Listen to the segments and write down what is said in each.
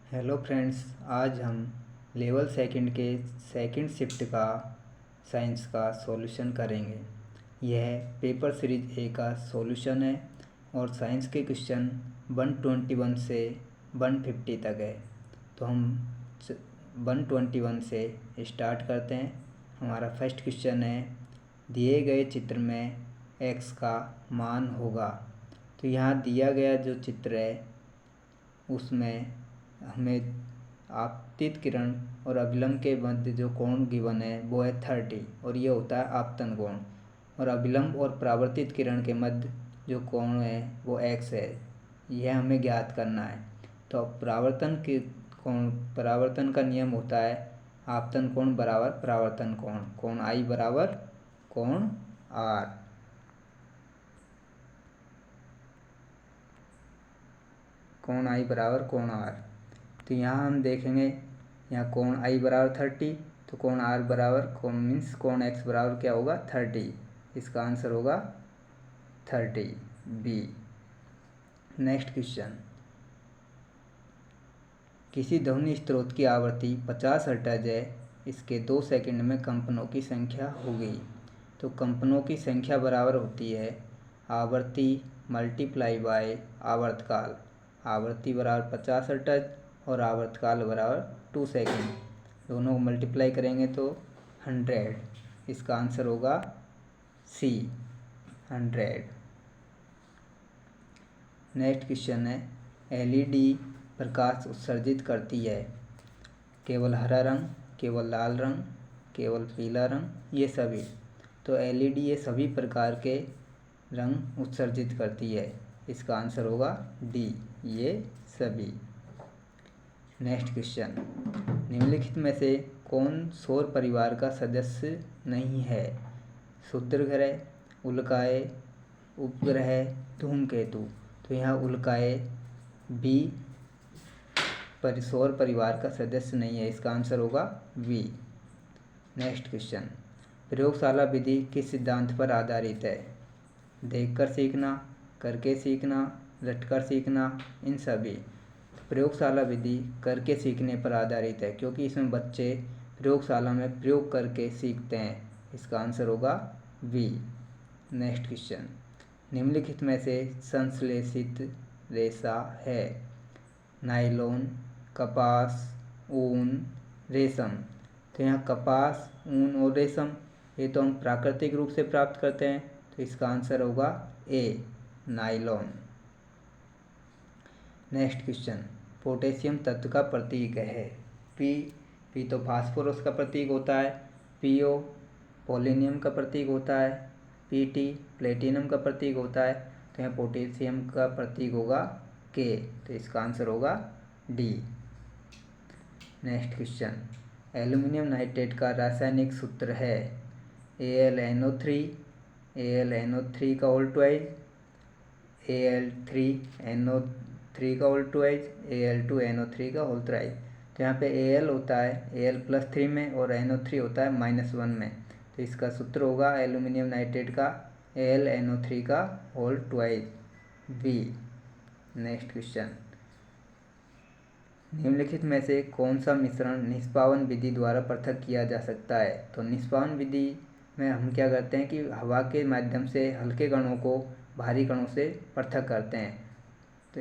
Hello friends, आज हम level second के सेकंड शिफ्ट का साइंस का सॉल्यूशन करेंगे। यह पेपर सीरीज ए का सॉल्यूशन है और साइंस के क्वेश्चन 121 से 150 तक है। तो हम 121 से स्टार्ट करते हैं। हमारा फर्स्ट क्वेश्चन है, दिए गए चित्र में x का मान होगा। तो यहाँ दिया गया जो चित्र है उसमें हमें आपतित किरण और अभिलंब के मध्य जो कोण गिवन है वो है 30 और ये होता है आपतन कोण। और अभिलंब और परावर्तित किरण के मध्य जो कोण है वो x है। यह हमें ज्ञात करना है। तो परावर्तन का नियम होता है आपतन कोण बराबर परावर्तन कोण, कोण I बराबर कोण R। कोण I बराबर कोण R। तो यहाँ हम देखेंगे, यहाँ कोण I बराबर 30, तो कोण R बराबर कोण X बराबर क्या होगा 30। इसका आंसर होगा 30 B। नेक्स्ट क्वेश्चन, किसी ध्वनि स्रोत की आवृत्ति 50 हर्ट्ज है, इसके 2 सेकंड में कंपनों की संख्या होगी। तो कंपनों की संख्या बराबर होती है आवृत्ति मल्टीप्लाई बाय आवर्तकाल। आवृत्ति बराबर 50 हर्ट्ज और आवर्तकाल बराबर 2 सेकंड, दोनों को मल्टीप्लाई करेंगे तो 100। इसका आंसर होगा C 100। नेक्स्ट क्वेश्चन है, LED प्रकाश उत्सर्जित करती है केवल हरा रंग, केवल लाल रंग, केवल पीला रंग, ये सभी। तो LED ये सभी प्रकार के रंग उत्सर्जित करती है। इसका आंसर होगा D ये सभी। नेक्स्ट क्वेश्चन, निम्नलिखित में से कौन सौर परिवार का सदस्य नहीं है? क्षुद्रग्रह, उल्काएँ, उपग्रह, धूमकेतु। तो यहाँ उल्काएँ B सौर परिवार का सदस्य नहीं है। इसका आंसर होगा V। नेक्स्ट क्वेश्चन, प्रयोगशाला विधि किस सिद्धांत पर आधारित है? देखकर सीखना, करके सीखना, रटकर सीखना, इन सभी। प्रयोगशाला विधि करके सीखने पर आधारित है क्योंकि इसमें बच्चे प्रयोगशाला में प्रयोग करके सीखते हैं। इसका आंसर होगा V। नेक्स्ट क्वेश्चन, निम्नलिखित में से संश्लेषित रेशा है? नायलॉन, कपास, ऊन, रेशम। तो यहाँ कपास, ऊन और रेशम ये तो हम प्राकृतिक रूप से प्राप्त करते हैं, तो इसका आंसर होगा A nylon. Next question, potassium तत्व का प्रतीक है P तो फास्फोरस का प्रतीक होता है, PO पोलेनियम का प्रतीक होता है, PT प्लेटिनम का प्रतीक होता है। तो यहाँ पोटेशियम का प्रतीक होगा K, तो इसका आंसर होगा D। Next question, aluminium nitrate का रासायनिक सूत्र है AlNO3, AlNO3 का होल ट्वाइस, Al3NO3 का होल ट्वाइस, Al2NO3 का होल थ्राइस। तो यहाँ पे Al होता है Al+3 में और NO3 होता है -1 में। तो इसका सूत्र होगा एल्यूमिनियम नाइट्रेट का AlNO3 का whole twice B। Next question, निम्नलिखित में से कौन सा मिश्रण निष्पावन विधि द्वारा पृथक किया जा सकता है? तो निष्पावन विधि में हम क्या करते हैं कि हवा के माध्यम से हल्के कणों को भारी कणों से पृथक करते हैं। तो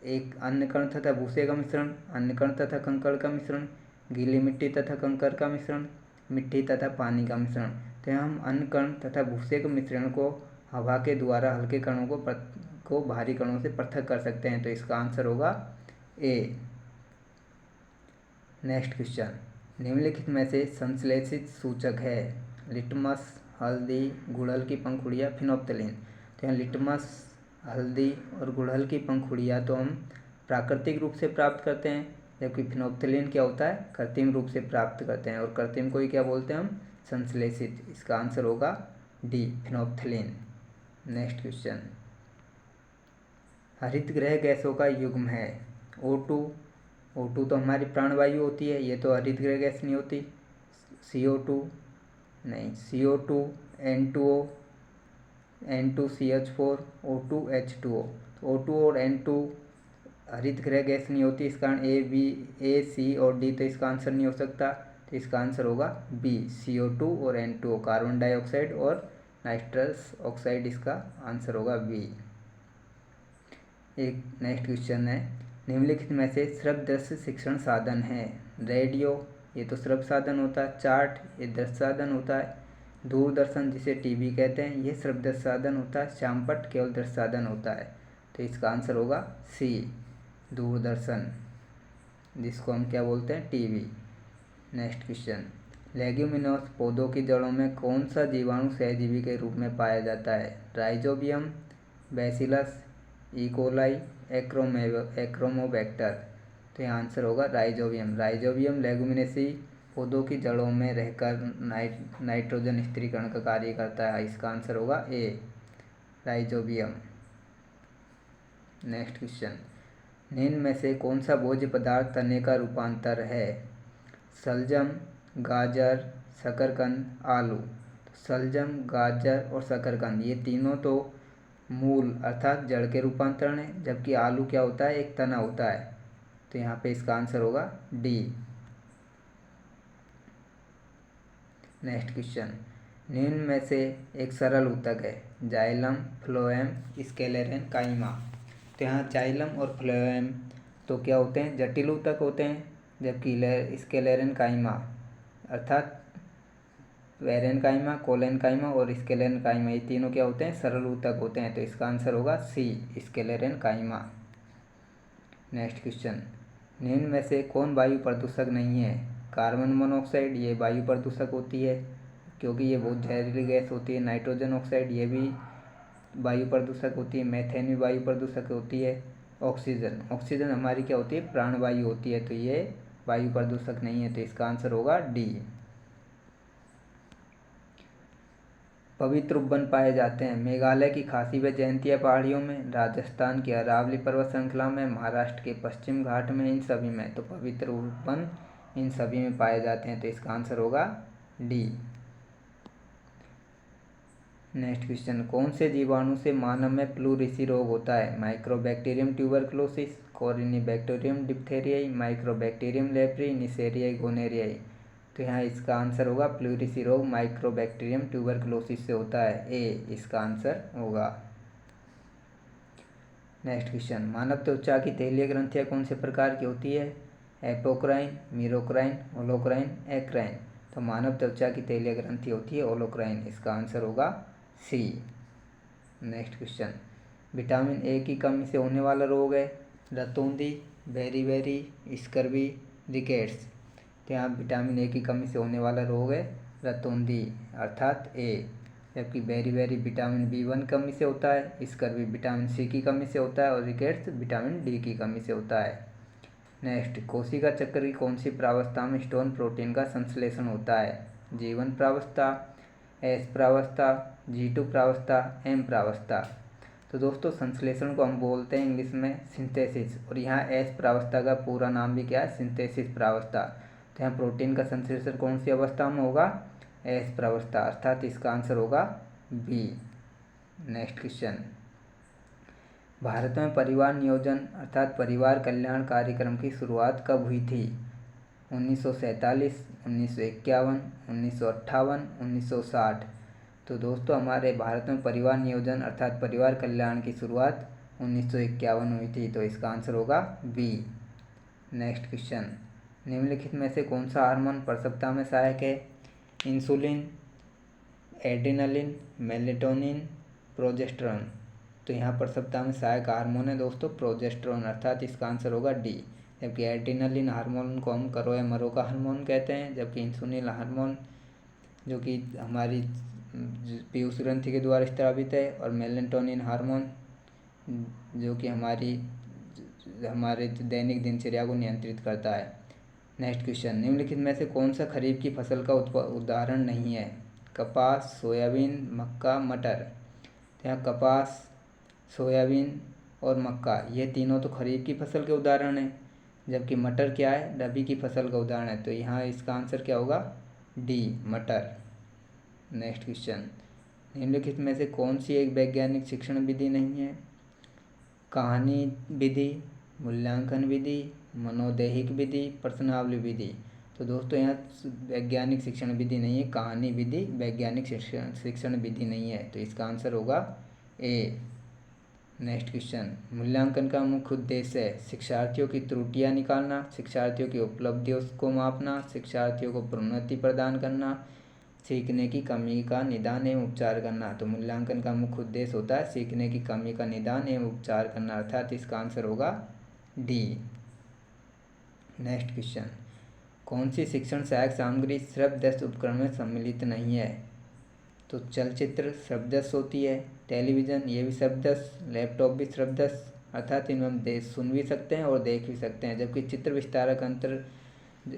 एक अन्य कण तथा भूसे का मिश्रण, अन्य कण तथा कंकड़ का मिश्रण, गीली मिट्टी तथा कंकड़ का मिश्रण, मिट्टी तथा पानी का मिश्रण। तो हम अन्य कण तथा भूसे के मिश्रण को हवा के द्वारा हल्के कणों को भारी कणों से पृथक कर सकते हैं। तो इसका आंसर होगा A। नेक्स्ट क्वेश्चन, निम्नलिखित में से संश्लेषित सूचक है? लिटमस, हल्दी, गुड़हल की पंखुड़ियाँ, फिनोप्थलीन। तो यहाँ लिटमस, हल्दी और गुड़हल की पंखुड़ियाँ तो हम प्राकृतिक रूप से प्राप्त करते हैं, जबकि फिनोप्थलीन क्या होता है कृत्रिम रूप से प्राप्त करते हैं, और कृत्रिम को ही क्या बोलते हैं हम? संश्लेषित। इसका आंसर होगा D फिनोप्थलीन। नेक्स्ट क्वेश्चन, हरित गृह गैसों का युग्म है O2 तो हमारी प्राणवायु होती है, ये तो हरित गृह गैस नहीं होती। CO2 नहीं, CO2 N2O N2CH4 O2H2O। तो O2 और N2 हरित गृह गैस नहीं होती, इस कारण ए सी और डी तो इसका आंसर नहीं हो सकता। तो इसका आंसर होगा बी, CO2 और N2O, कार्बन डाइऑक्साइड और नाइट्रस ऑक्साइड, इसका आंसर होगा बी। एक नेक्स्ट क्वेश्चन है, निम्नलिखित में से श्रव्य दृश्य शिक्षण साधन है। रेडियो, ये तो श्रव्य साधन होता है। चार्ट, ये दृश्य साधन होता है। दूरदर्शन, जिसे टीवी कहते हैं, ये श्रव्य दृश्य साधन होता है। श्यामपट्ट केवल दृश्य साधन होता है। तो इसका आंसर होगा सी, दूरदर्शन, जिसको हम क्या बोलते हैं, टीवी। नेक्स्ट क्वेश्चन, लेग्यूमिनोस पौधों की जड़ों में कौन सा जीवाणु सहजीवी के रूप में पाया जाता है। Rhizobium, Bacillus, e coli, Achromobacter. तो यहाँ आंसर होगा राइजोबियम। राइजोबियम लेग्यूमिनेसी पौधों की जड़ों में रहकर नाइट्रोजन स्थिरीकरण का कार्य करता है। इसका आंसर होगा ए, राइजोबियम। नेक्स्ट क्वेश्चन, निम्न में से कौन सा भोज्य पदार्थ तने का रूपांतर है। शलजम, गाजर, शकरकंद, आलू। तो शलजम, गाजर और शकरकंद, ये तीनों तो मूल अर्थात जड़ के रूपांतरण है, जबकि आलू क्या होता है, एक तना होता है। तो यहाँ पे इसका आंसर होगा डी। नेक्स्ट क्वेश्चन, निम्न में से एक सरल ऊतक है। Xylem, phloem, sclerenchyma. तो यहाँ जाइलम और फ्लोएम तो क्या होते हैं, जटिल ऊतक होते हैं, जबकि स्क्लेरेन काइमा अर्थात वेरेनकाइमा, कोलेनकाइमा और स्क्लेरेनकाइमा, ये तीनों क्या होते हैं, सरल ऊतक होते हैं। तो इसका आंसर होगा सी, स्क्लेरेनकाइमा। नेक्स्ट क्वेश्चन, निम्न में से कौन वायु प्रदूषक नहीं है। कार्बन मोनोऑक्साइड, ये वायु प्रदूषक होती है क्योंकि ये बहुत जहरीली गैस होती है। नाइट्रोजन ऑक्साइड, ये भी वायु प्रदूषक होती है। मेथेन भी वायु प्रदूषक होती है। ऑक्सीजन, ऑक्सीजन हमारी क्या होती है, प्राणवायु होती है। तो ये वायु प्रदूषक नहीं है। तो इसका आंसर होगा डी। पवित्र उपवन पाए जाते हैं। मेघालय की खासी व जयंतिया पहाड़ियों में, राजस्थान की अरावली पर्वत श्रृंखला में, महाराष्ट्र के पश्चिम घाट में, इन सभी में। तो पवित्र उपवन इन सभी में पाए जाते हैं। तो इसका आंसर होगा डी। नेक्स्ट क्वेश्चन, कौन से जीवाणु से मानव में प्लूरिसी रोग होता है। Mycobacterium tuberculosis, Corynebacterium diphtheriae, Mycobacterium leprae, Neisseria, gonorrhoeae. तो यहाँ इसका आंसर होगा प्लूरिसी रोग माइक्रोबैक्टीरियम ट्यूबरक्लोसिस से होता है। ए इसका आंसर होगा। नेक्स्ट क्वेश्चन, मानव त्वचा की तैलीय ग्रंथियाँ कौन से प्रकार की होती है। Apocrine, मीरोक्राइन, holocrine, eccrine. तो मानव त्वचा की तैलीय ग्रंथि होती है होलोक्राइन। इसका आंसर होगा सी। नेक्स्ट क्वेश्चन, विटामिन ए की कमी से होने वाला रोग है। रतौंधी, बेरीबेरी, स्कर्वी, रिकेट्स। तो यहाँ विटामिन ए की कमी से होने वाला रोग है रतौंधी अर्थात ए, जबकि बेरीबेरी विटामिन B1 कमी से होता है, स्कर्वी विटामिन C की कमी से होता है और रिकेट्स विटामिन D की कमी से होता है। नेक्स्ट, कोशिका चक्र की कौन सी प्रावस्था में स्टोन प्रोटीन का संश्लेषण होता है। G1 प्रावस्था, S प्रावस्था, G2 प्रावस्था, M प्रावस्था। तो दोस्तों संश्लेषण को हम बोलते हैं इंग्लिश में सिंथेसिस, और यहाँ S प्रावस्था का पूरा नाम भी क्या है, सिंथेसिस प्रावस्था। तो यहाँ प्रोटीन का संश्लेषण कौन सी अवस्था में होगा, S प्रावस्था, अर्थात इसका आंसर होगा बी। नेक्स्ट क्वेश्चन, भारत में परिवार नियोजन अर्थात परिवार कल्याण कार्यक्रम की शुरुआत कब हुई थी। 1947, 1951, 1958, 1960। तो दोस्तों हमारे भारत में परिवार नियोजन अर्थात परिवार कल्याण की शुरुआत 1951 हुई थी। तो इसका आंसर होगा बी। नेक्स्ट क्वेश्चन, निम्नलिखित में से कौन सा हार्मोन प्रसवता में सहायक है। Insulin, adrenaline, melatonin, progesterone. तो यहाँ प्रसवता में सहायक हार्मोन है दोस्तों प्रोजेस्टेरोन, अर्थात इसका आंसर होगा डी। जबकि एड्रेनलिन हार्मोन को हम करो या मरो का हार्मोन कहते हैं, जबकि इंसुलिन हार्मोन जो कि हमारी पीयूष ग्रंथि के द्वारा स्रावित है, और मेलेटोनिन हार्मोन जो कि हमारे दैनिक दिनचर्या को नियंत्रित करता है। नेक्स्ट क्वेश्चन, निम्नलिखित में से कौन सा खरीफ की फसल का उदाहरण नहीं है। कपास, सोयाबीन, मक्का, मटर। तो यहाँ कपास, सोयाबीन और मक्का ये तीनों तो खरीफ की फसल के उदाहरण हैं, जबकि मटर क्या है, रबी की फसल का उदाहरण है। तो यहाँ इसका आंसर क्या होगा, डी, मटर। नेक्स्ट क्वेश्चन, निम्नलिखित में से कौन सी एक वैज्ञानिक शिक्षण विधि नहीं है। कहानी विधि, मूल्यांकन विधि, मनोदैहिक विधि, प्रश्नावली विधि। तो दोस्तों यहाँ वैज्ञानिक शिक्षण विधि नहीं है, कहानी विधि वैज्ञानिक शिक्षण विधि नहीं है। तो इसका आंसर होगा ए। नेक्स्ट क्वेश्चन, मूल्यांकन का मुख्य उद्देश्य है शिक्षार्थियों की त्रुटियां निकालना, शिक्षार्थियों की उपलब्धियों को मापना, शिक्षार्थियों को प्रोन्नति प्रदान करना, सीखने की कमी का निदान एवं उपचार करना। तो मूल्यांकन का मुख्य उद्देश्य होता है सीखने की कमी का निदान एवं उपचार करना, अर्थात इसका आंसर होगा डी। नेक्स्ट क्वेश्चन, कौन सी शिक्षण सहायक सामग्री श्रव्यदर्शी उपकरण में सम्मिलित नहीं है? तो चलचित्र श्रव्यदर्शी होती है, टेलीविज़न ये भी श्रव्यदर्शी, लैपटॉप भी श्रव्यदर्शी, अर्थात इनमें हम सुन भी सकते हैं और देख भी सकते हैं। जबकि चित्र विस्तारक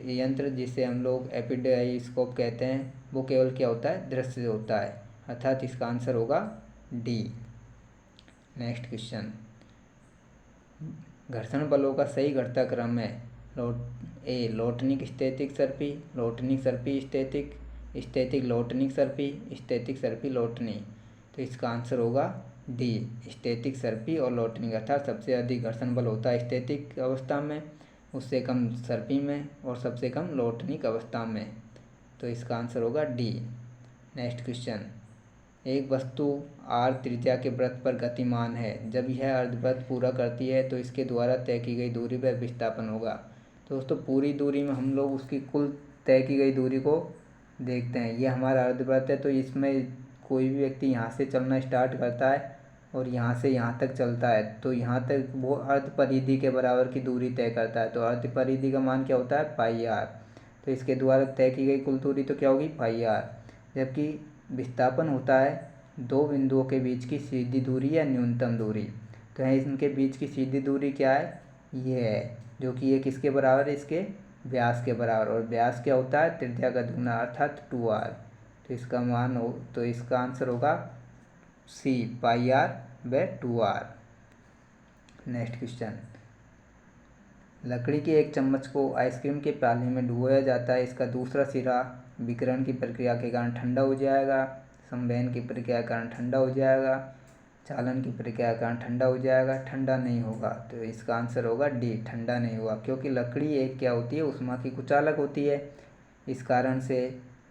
यंत्र जिसे हम लोग एपिडाइस्कोप कहते हैं वो केवल क्या होता है, दृश्य होता है, अर्थात इसका आंसर होगा डी। नेक्स्ट क्वेश्चन, घर्षण बलों का सही घटता क्रम है ए लोटनिक स्थैतिक सर्पी, लोटनिक सर्पी स्थैतिक, स्थैतिक लोटनिक सर्पी, स्थैतिक सर्पी लोटनी। तो इसका आंसर होगा डी, स्थैतिक सर्पी और लोटनिक, अर्थात सबसे अधिक घर्षण बल होता है स्थैतिक अवस्था में, उससे कम सर्पी में और सबसे कम लोटनिक अवस्था में। तो इसका आंसर होगा डी। नेक्स्ट क्वेश्चन, एक वस्तु आर त्रिज्या के वृत्त पर गतिमान है, जब यह अर्धवृत्त पूरा करती है तो इसके द्वारा तय की गई दूरी पर विस्थापन होगा। तो दोस्तों पूरी दूरी में हम लोग उसकी कुल तय की गई दूरी को देखते हैं। ये हमारा अर्धवृत्त है, तो इसमें कोई भी व्यक्ति यहाँ से चलना स्टार्ट करता है और यहाँ से यहाँ तक चलता है, तो यहाँ तक वो अर्ध परिधि के बराबर की दूरी तय करता है। तो अर्ध परिधि का मान क्या होता है, पाई आर। तो इसके द्वारा तय की गई कुल दूरी तो क्या होगी, पाई आर। जबकि विस्थापन होता है दो बिंदुओं के बीच की सीधी दूरी या न्यूनतम दूरी। तो है इनके बीच की सीधी दूरी क्या है, ये है, जो कि ये किसके बराबर है, इसके व्यास के बराबर। और व्यास क्या होता है, त्रिज्या का दुगना, अर्थात 2r। तो इसका मान हो, तो इसका आंसर होगा C, pi r by 2r। Next question, लकड़ी के एक चम्मच को आइसक्रीम के प्याले में डुबोया जाता है, इसका दूसरा सिरा विकिरण की प्रक्रिया के कारण ठंडा हो जाएगा, संवहन की प्रक्रिया के कारण ठंडा हो जाएगा, चालन की प्रक्रिया के कारण ठंडा हो जाएगा, ठंडा नहीं होगा। तो इसका आंसर होगा डी, ठंडा नहीं होगा, क्योंकि लकड़ी एक क्या होती है, ऊष्मा की कुचालक होती है। इस कारण से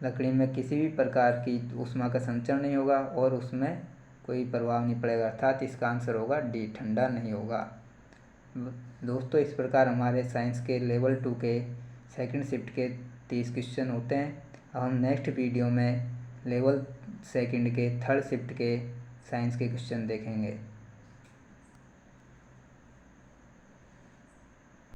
लकड़ी में किसी भी प्रकार की ऊष्मा का संचरण नहीं होगा और उसमें कोई प्रभाव नहीं पड़ेगा, अर्थात इसका आंसर होगा डी, ठंडा नहीं होगा। दोस्तों इस प्रकार हमारे साइंस के लेवल 2 के सेकंड शिफ्ट के 30 क्वेश्चन होते हैं। अब हम नेक्स्ट वीडियो में लेवल सेकंड के थर्ड शिफ्ट के साइंस के क्वेश्चन देखेंगे।